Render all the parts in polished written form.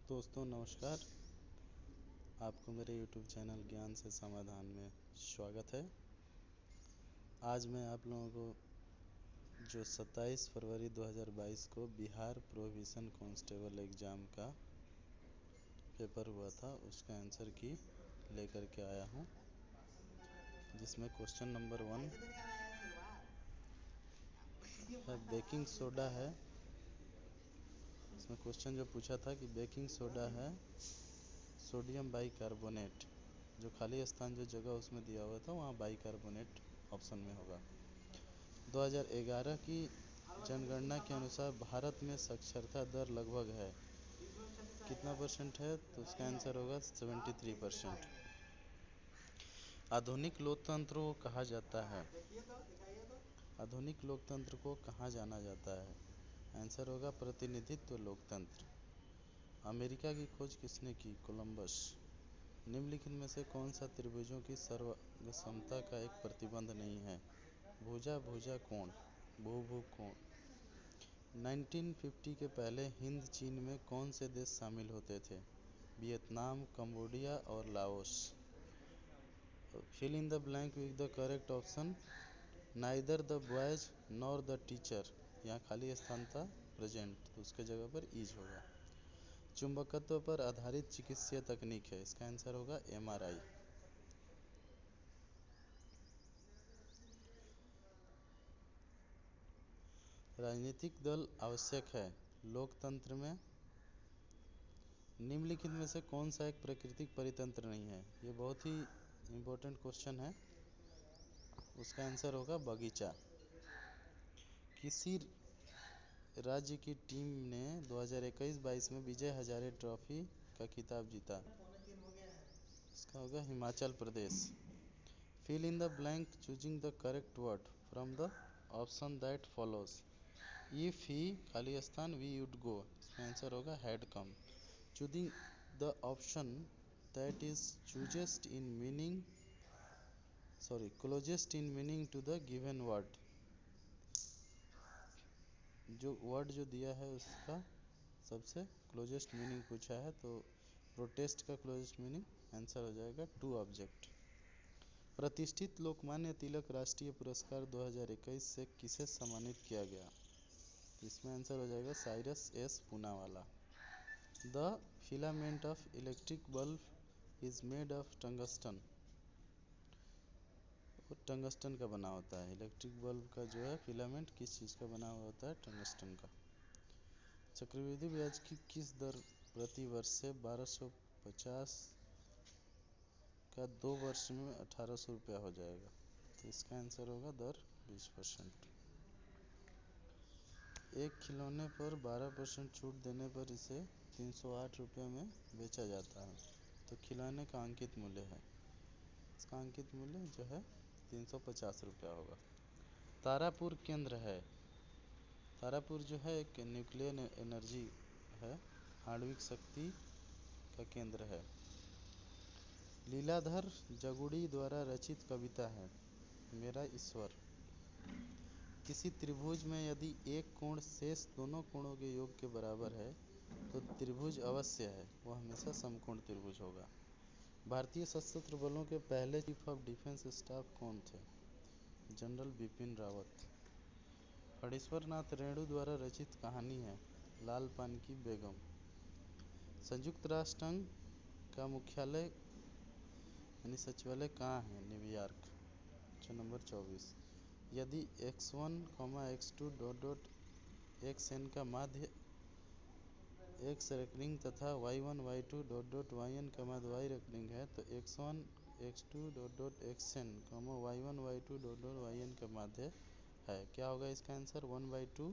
दोस्तों नमस्कार। आपको मेरे YouTube चैनल ज्ञान से समाधान में स्वागत है। आज मैं आप लोगों को जो 27 फरवरी 2022 को बिहार प्रोहिबिशन कांस्टेबल एग्ज़ाम का पेपर हुआ था उसका आंसर की लेकर के आया हूँ, जिसमें क्वेश्चन नंबर 1 है बेकिंग सोडा है। इसमें क्वेश्चन जो पूछा था कि बेकिंग सोडा है सोडियम बाइकार्बोनेट, जो खाली स्थान जो जगह उसमें दिया हुआ था वहाँ बाइकार्बोनेट ऑप्शन में होगा। 2011 की जनगणना के अनुसार भारत में साक्षरता दर लगभग है कितना परसेंट है, तो उसका आंसर होगा 73%। आधुनिक लोकतंत्र को कहा जाता है, आधुनिक लोकतंत्र को कहाँ जाना जाता है, आंसर होगा प्रतिनिधित्व लोकतंत्र। अमेरिका की खोज किसने की, कोलंबस। निम्नलिखित में से कौन सा त्रिभुजों की सर्वसमता का एक प्रतिबंध नहीं है, भुजा भुजा कोण, भू कोण। 1950 के पहले हिंद चीन में कौन से देश शामिल होते थे, वियतनाम, कंबोडिया और Laos. Fill in the blank with the correct option. Neither the boys nor the teacher, यहाँ खाली स्थान था प्रेजेंट, तो उसके जगह पर इज होगा। चुंबकत्व पर आधारित चिकित्सीय तकनीक है, इसका आंसर होगा MRI। राजनीतिक दल आवश्यक है लोकतंत्र में। निम्नलिखित में से कौन सा एक प्राकृतिक परितंत्र नहीं है, ये बहुत ही इम्पोर्टेंट क्वेश्चन है, उसका आंसर होगा बगीचा। किसी राज्य की टीम ने 2021-22 में विजय हजारे ट्रॉफी का खिताब जीता, इसका होगा Himachal Pradesh. Fill in the blank choosing the correct word from the option that follows. If ही खाली स्थान वी वुड गो, इसका आंसर होगा had come. Choosing the option that is चूजेस्ट in meaning closest in meaning to the given word, जो word जो दिया है उसका सबसे क्लोजेस्ट मीनिंग पूछा है, तो प्रोटेस्ट का क्लोजेस्ट मीनिंग आंसर हो जाएगा टू ऑब्जेक्ट। प्रतिष्ठित लोकमान्य तिलक राष्ट्रीय पुरस्कार 2021 से किसे सम्मानित किया गया, इसमें आंसर हो जाएगा Cyrus S Poonawalla. The filament of electric bulb is made of tungsten, tungsten का बना होता है। इलेक्ट्रिक बल्ब का जो है फिलामेंट किस चीज़ का बना हुआ होता है, टंगस्टन का। चक्रवृद्धि ब्याज की किस दर प्रति वर्ष से 1250 का 2 वर्ष में 1800 रुपया हो जाएगा, तो इसका आंसर होगा दर 20%। एक खिलौने पर 12% छूट देने पर इसे 308 रुपये में बेचा जाता है, तो खिलौने का अंकित मूल्य है, इसका अंकित मूल्य जो है 350 रुपया होगा। तारापुर केंद्र है, तारापुर जो है एक न्यूक्लियर एनर्जी है, आणविक शक्ति का केंद्र है। लीलाधर जगुड़ी द्वारा रचित कविता है मेरा ईश्वर। किसी त्रिभुज में यदि एक कोण शेष दोनों कोणों के योग के बराबर है तो त्रिभुज अवश्य है, वह हमेशा समकोण त्रिभुज होगा। भारतीय सशस्त्र बलों के पहले चीफ ऑफ डिफेंस स्टाफ कौन थे, जनरल बिपिन रावत। फणीश्वर नाथ रेणु द्वारा रचित कहानी है लाल पान की बेगम। संयुक्त राष्ट्र संघ का मुख्यालय यानी सचिवालय कहाँ है, न्यूयॉर्क। क्वेश्चन नंबर 24, यदि x1, x2 dot dot xn का माध्य x रेकरिंग तथा y1 y2 dot dot yn का माध्य y रेकरिंग है, तो x1 x2 dot dot xn y1 y2 dot dot yn का माध्य है, क्या होगा इसका answer 1/2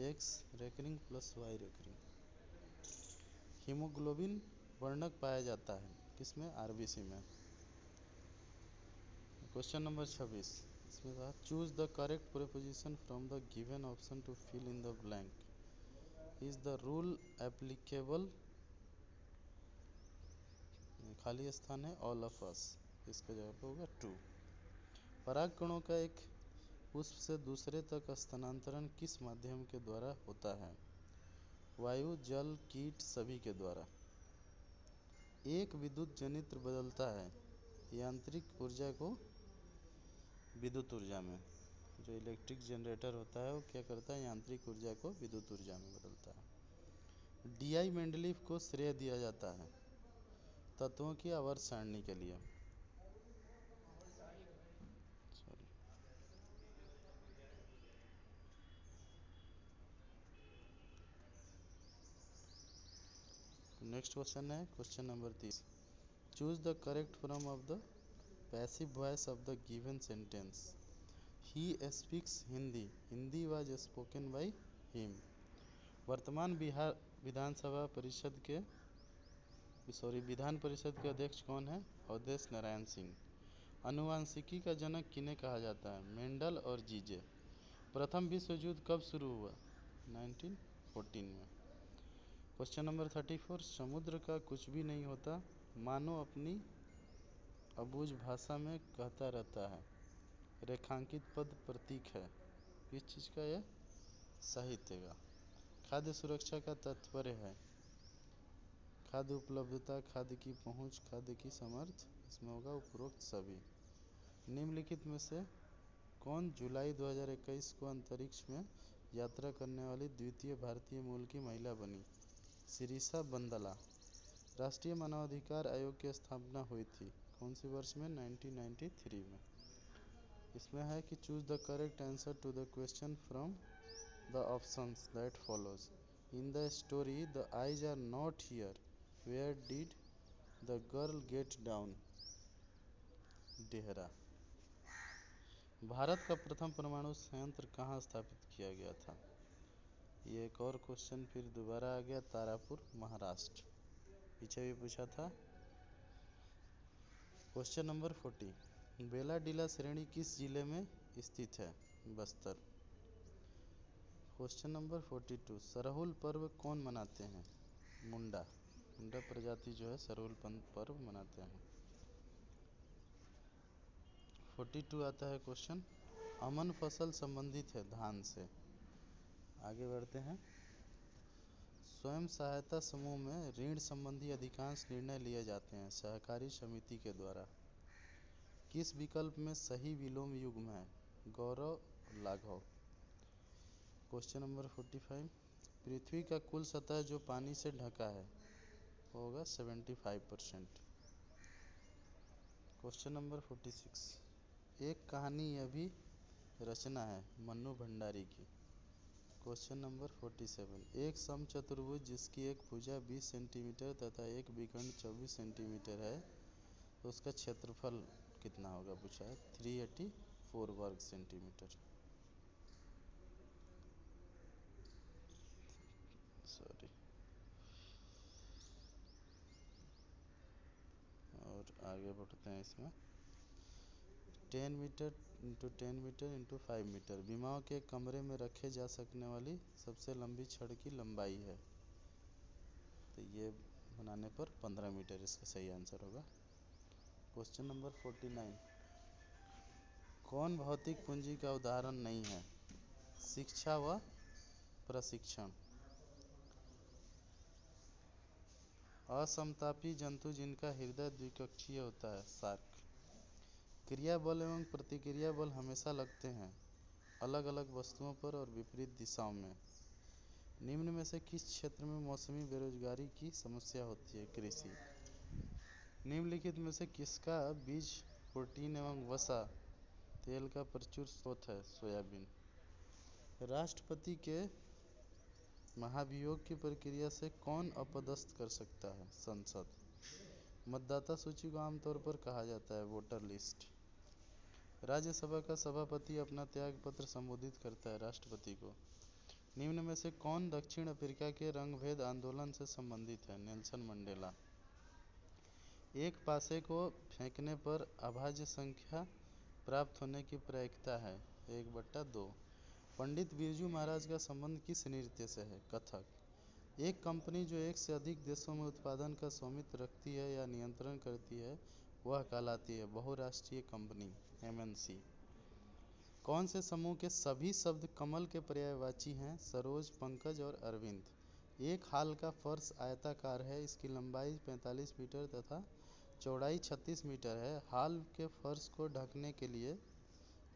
x recurring plus y recurring. Haemoglobin वर्णक पाया जाता है किसमें, आरबीसी में। क्वेश्चन नंबर 26, इसमें कहा choose the correct preposition from the given option to fill in the blank. Is the rule applicable, खाली स्थान है ऑल ऑफ अस, इसका जवाब होगा टू। परागकणों का एक पुष्प से दूसरे तक स्थानांतरण किस माध्यम के द्वारा होता है, वायु, जल, कीट सभी के द्वारा। एक विद्युत जनित्र बदलता है यांत्रिक ऊर्जा को विद्युत ऊर्जा में। जो इलेक्ट्रिक जनरेटर होता है वो क्या करता है, यांत्रिक ऊर्जा को विद्युत ऊर्जा में बदलता है। डी.आई. मेंडलीफ को श्रेय दिया जाता है तत्वों की आवर्त सारणी के लिए। नेक्स्ट क्वेश्चन है question number 30। Choose the correct form of the passive voice of the given sentence. He speaks Hindi, Hindi was spoken by him. वर्तमान बिहार विधानसभा परिषद के विधान परिषद के अध्यक्ष कौन है? अवधेश नारायण सिंह। आनुवंशिकी का जनक किन्हें कहा जाता है? मेंडल और जीजे। प्रथम विश्व युद्ध कब शुरू हुआ? 1914 में। Question number 34। समुद्र का कुछ भी नहीं होता, मानो अपनी अबूझ भाषा में कहता रहता है। रेखांकित पद प्रतीक है किस चीज़ का? यह साहित्य का। खाद्य सुरक्षा का तात्पर्य है खाद्य उपलब्धता, खाद्य की पहुंच, खाद्य की समर्थ। इसमें होगा उपरोक्त सभी। निम्नलिखित में से कौन जुलाई 2021 को अंतरिक्ष में यात्रा करने वाली द्वितीय भारतीय मूल की महिला बनी? शिरीषा बंदला। राष्ट्रीय मानवाधिकार आयोग की स्थापना हुई थी कौन से वर्ष में? 1993 में। इसमें है कि choose the correct answer to the question from the options that follows. In the story the eyes are not here, where did the girl get down? Dehra. Bharat का प्रथम परमाणु संयंत्र कहाँ स्थापित किया गया था? ये एक और क्वेश्चन फिर दोबारा आ गया, तारापुर, महाराष्ट्र। पीछे भी पूछा था। Question number 40। बेलाडीला श्रेणी किस जिले में स्थित है? बस्तर। Question number 42। सरहुल पर्व कौन मनाते हैं? मुंडा। मुंडा प्रजाति जो है सरहुल पर्व मनाते हैं। 42 आता है क्वेश्चन। अमन फसल संबंधित है धान से। आगे बढ़ते हैं। स्वयं सहायता समूह में ऋण संबंधी अधिकांश निर्णय लिए जाते हैं सहकारी समिति के द्वारा। किस विकल्प में सही विलोम युग्म है? गौरव, लाघव। Question number 45। पृथ्वी का कुल सतह जो पानी से ढका है होगा 75%। Question number 46। एक कहानी यह भी रचना है मन्नू भंडारी की। Question number 47। एक समचतुर्भुज जिसकी एक भुजा 20 सेंटीमीटर तथा एक विकर्ण 24 सेंटीमीटर है तो उसका क्षेत्रफल कितना होगा पूछा है? 384 वर्ग सेंटीमीटर। सॉरी। और आगे बढ़ते हैं इसमें। 10 meter into 10 meter into 5 meter विमाओं के कमरे में रखे जा सकने वाली सबसे लंबी छड़ की लंबाई है तो ये बनाने पर 15 मीटर इसका सही आंसर होगा। Question number 49। कौन भौतिक पूंजी का उदाहरण नहीं है? शिक्षा व प्रशिक्षण। असमतापी जंतु जिनका हृदय द्विकक्षीय होता है, शार्क। क्रिया बल एवं प्रतिक्रिया बल हमेशा लगते हैं अलग अलग वस्तुओं पर और विपरीत दिशाओं में। निम्न में से किस क्षेत्र में मौसमी बेरोजगारी की समस्या होती है? कृषि। निम्नलिखित में से किसका बीज प्रोटीन एवं वसा तेल का प्रचुर स्रोत है? सोयाबीन। राष्ट्रपति के महाभियोग की प्रक्रिया से कौन अपदस्थ कर सकता है? संसद। मतदाता सूची को आमतौर पर कहा जाता है वोटर लिस्ट। राज्यसभा का सभापति अपना त्याग पत्र संबोधित करता है राष्ट्रपति को। निम्न में से कौन दक्षिण अफ्रीका के रंगभेद आंदोलन से संबंधित है? Nelson Mandela. एक पासे को फेंकने पर अभाज्य संख्या प्राप्त होने की प्रायिकता है 1/2। पंडित बिरजू महाराज का संबंध किस नृत्य से है? कथक। एक कंपनी जो एक से अधिक देशों में उत्पादन का स्वामित्व रखती है या नियंत्रण करती है वह कहलाती है बहुराष्ट्रीय कंपनी, एमएनसी। कौन से समूह के सभी शब्द कमल के पर्यायवाची हैं? सरोज, पंकज और अरविंद। एक हाल का फर्श आयताकार है, इसकी लंबाई 45 मीटर तथा चौड़ाई 36 मीटर है। हाल के फर्श को ढकने के लिए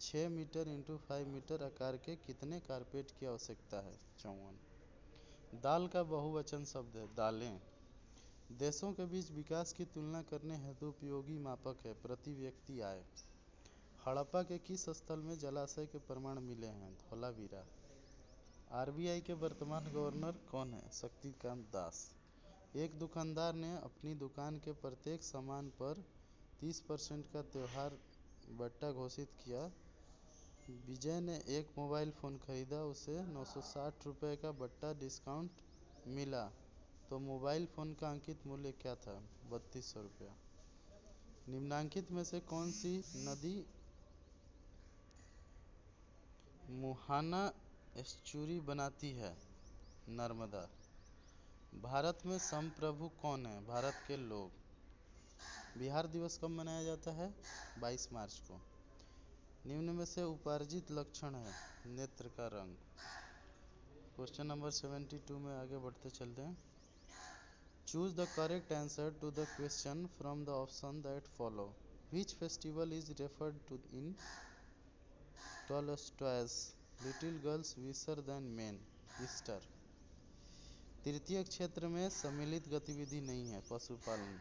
6 मीटर इंटू 5 मीटर आकार के कितने कारपेट की आवश्यकता है? 54। दाल का बहुवचन शब्द है दालें। देशों के बीच विकास की तुलना करने हेतु उपयोगी मापक है प्रति व्यक्ति आय। हड़प्पा के किस स्थल में जलाशय के प्रमाण मिले हैं? धौलावीरा। आरबीआई के वर्तमान गवर्नर कौन है? शक्तिकांत दास। एक दुकानदार ने अपनी दुकान के प्रत्येक सामान पर 30% का त्योहार बट्टा घोषित किया। विजय ने एक मोबाइल फ़ोन खरीदा, उसे 960 रुपये का बट्टा डिस्काउंट मिला, तो मोबाइल फ़ोन का अंकित मूल्य क्या था? 3200 रुपया। निम्नलिखित में से कौन सी नदी मुहाना एस्चुरी बनाती है? नर्मदा। भारत में संप्रभु कौन है? भारत के लोग। बिहार दिवस कब मनाया जाता है? 22 मार्च को। निम्न में से उपार्जित लक्षण है? नेत्र का रंग। क्वेश्चन नंबर 72 में आगे बढ़ते चलते हैं। Choose the correct answer to the question from the option that follow. Which festival is referred to in Tolstoy's little girls wiser than men? Easter. तृतीय क्षेत्र में सम्मिलित गतिविधि नहीं है। पशुपालन।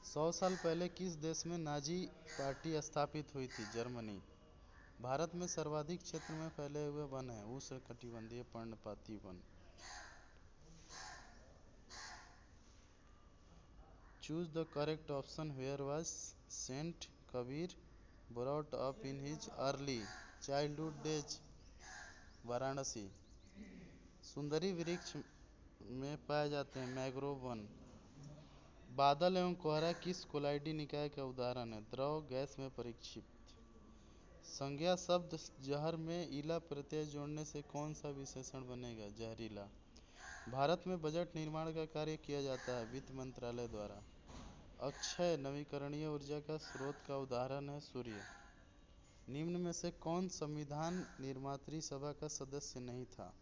100 साल पहले किस देश में नाजी पार्टी स्थापित हुई थी? जर्मनी। भारत में सर्वाधिक क्षेत्र में फैले हुए वन है? उष्णकटिबंधीय पर्णपाती वन। Choose the correct option. Where was saint Kabir brought up in his early childhood days? Varanasi. सुंदरी वृक्ष में पाए जाते हैं? मैंग्रोव वन। बादल एवं कोहरा किस कोलाइडी निकाय का उदाहरण है? द्रव गैस में परिक्षिप्त। संज्ञा शब्द जहर में इला प्रत्यय जोड़ने से कौन सा विशेषण बनेगा? जहरीला। भारत में बजट निर्माण का कार्य किया जाता है? वित्त मंत्रालय द्वारा। अक्षय नवीकरणीय ऊर्जा का स्रोत का उदाहरण है? सूर्य। निम्न में से कौन संविधान निर्मात्री सभा का सदस्य नहीं था?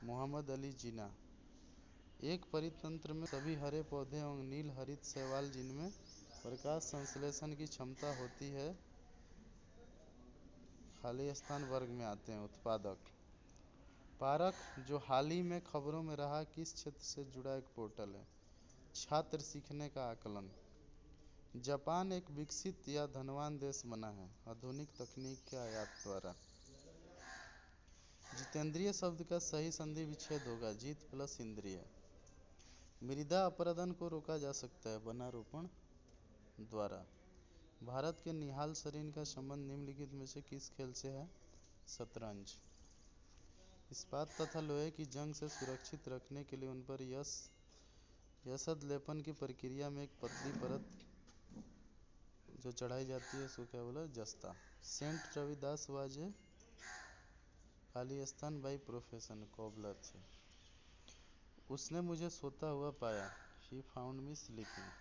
मोहम्मद अली जिन्ना। एक परितंत्र में सभी हरे पौधे एवं नील हरित शैवाल जिनमें प्रकाश संश्लेषण की क्षमता होती है खाली स्थान वर्ग में आते हैं? उत्पादक। पारख जो हाल ही में खबरों में रहा किस क्षेत्र से जुड़ा एक पोर्टल है? छात्र सीखने का आकलन। जापान एक विकसित या धनवान देश बना है? आधुनिक तकनीक के आयात द्वारा। जितेंद्रिय शब्द का सही संधि विच्छेद होगा? जित प्लस इंद्रिय। मृदा अपरदन को रोका जा सकता है? वनारोपण द्वारा। भारत के निहाल सरीन का संबंध निम्नलिखित में से किस खेल से है? शतरंज। इस्पात तथा लोहे की जंग से सुरक्षित रखने के लिए उन पर यशद लेपन की प्रक्रिया में एक पतली परत जो चढ़ाई जाती है उसको क्या बोला? जस्ता। सेंट रविदास वाज ए खाली स्थान बाई प्रोफेशन कोबलर थे। उसने मुझे सोता हुआ पाया? He found me sleeping.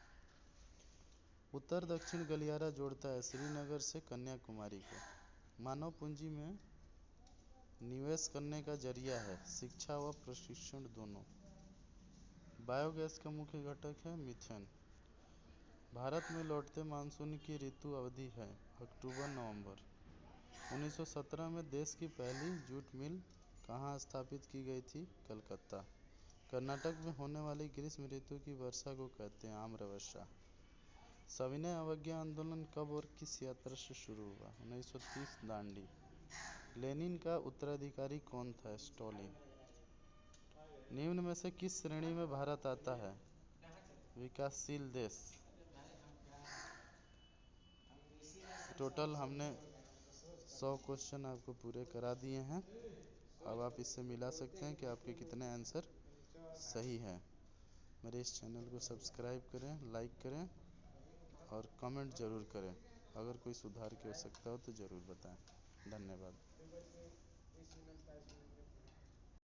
उत्तर दक्षिण गलियारा जोड़ता है श्रीनगर से कन्याकुमारी को। मानव पूंजी में निवेश करने का जरिया है? शिक्षा व प्रशिक्षण दोनों। बायोगैस का मुख्य घटक है? मीथेन। भारत में लौटते मानसून की ऋतु अवधि है? अक्टूबर नवंबर। 1917 में देश की पहली जूट मिल कहाँ स्थापित की गई थी? कलकत्ता। कर्नाटक में होने वाली ग्रीष्म ऋतु की वर्षा को कहते हैं? आम्रवर्षा। सविनय अवज्ञा आंदोलन कब और किस यात्रा से शुरू हुआ? 1930 दांडी। लेनिन का उत्तराधिकारी कौन था? स्टालिन। निम्न में से किस श्रेणी में भारत आता है? विकासशील देश। टोटल हमने 100 क्वेश्चन आपको पूरे करा दिए हैं। अब आप इससे मिला सकते हैं कि आपके कितने आंसर सही हैं। मेरे इस चैनल को सब्सक्राइब करें, लाइक करें और कमेंट ज़रूर करें। अगर कोई सुधार की आवश्यकता हो तो ज़रूर बताएं। धन्यवाद।